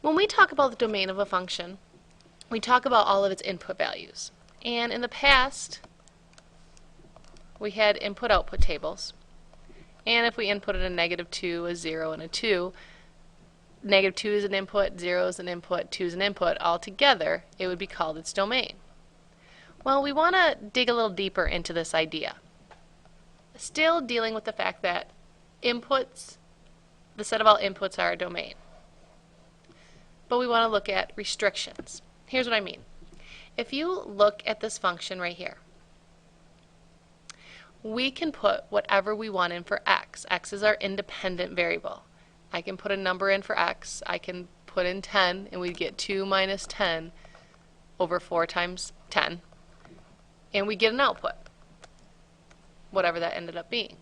When we talk about the domain of a function, we talk about all of its input values. And in the past, we had input-output tables. And if we inputted a -2, a 0, and a 2, -2 is an input, 0 is an input, 2 is an input, all together, it would be called its domain. Well, we want to dig a little deeper into this idea. Still dealing with the fact that inputs, the set of all inputs are a domain. But we want to look at restrictions. Here's what I mean. If you look at this function right here, we can put whatever we want in for x. X is our independent variable. I can put a number in for x. I can put in 10, and we get 2 minus 10 over 4 times 10. And we get an output, whatever that ended up being.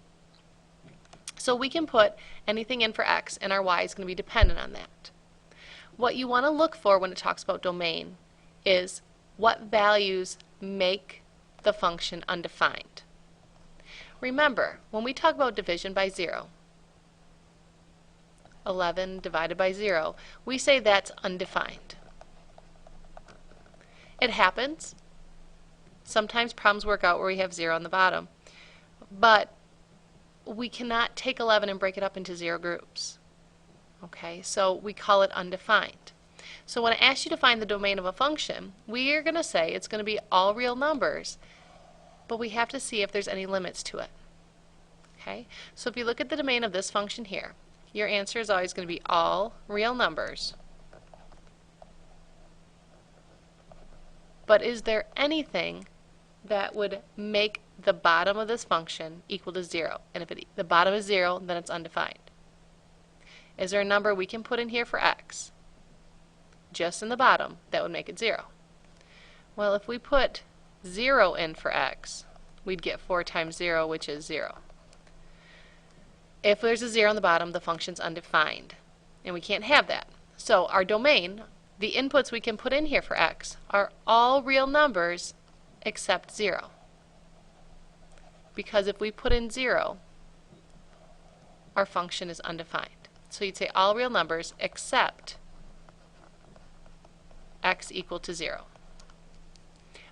So we can put anything in for x, and our y is going to be dependent on that. What you want to look for when it talks about domain is what values make the function undefined. Remember, when we talk about division by 0, 11 divided by 0, we say that's undefined. It happens. Sometimes problems work out where we have 0 on the bottom, but we cannot take 11 and break it up into 0 groups. Okay, so we call it undefined. So when I ask you to find the domain of a function, we are going to say it's going to be all real numbers, but we have to see if there's any limits to it. Okay, so if you look at the domain of this function here, your answer is always going to be all real numbers. But is there anything that would make the bottom of this function equal to 0? And if the bottom is 0, then it's undefined. Is there a number we can put in here for x, just in the bottom, that would make it 0? Well, if we put 0 in for x, we'd get 4 times 0, which is 0. If there's a 0 on the bottom, the function's undefined, and we can't have that. So our domain, the inputs we can put in here for x, are all real numbers except 0. Because if we put in 0, our function is undefined. So you'd say all real numbers except x equal to 0.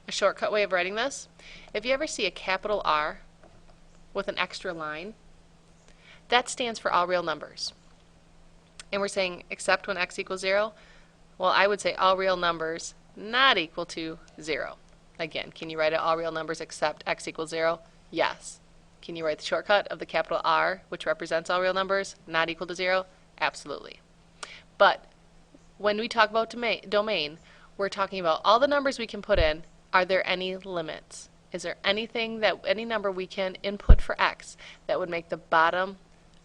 A shortcut way of writing this, if you ever see a capital R with an extra line, that stands for all real numbers. And we're saying except when x equals 0, well, I would say all real numbers not equal to 0. Again, can you write it all real numbers except x equals 0? Yes. Can you write the shortcut of the capital R, which represents all real numbers, not equal to 0? Absolutely. But when we talk about domain, we're talking about all the numbers we can put in. Are there any limits? Is there anything that any number we can input for x that would make the bottom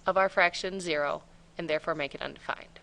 of our fraction 0 and therefore make it undefined?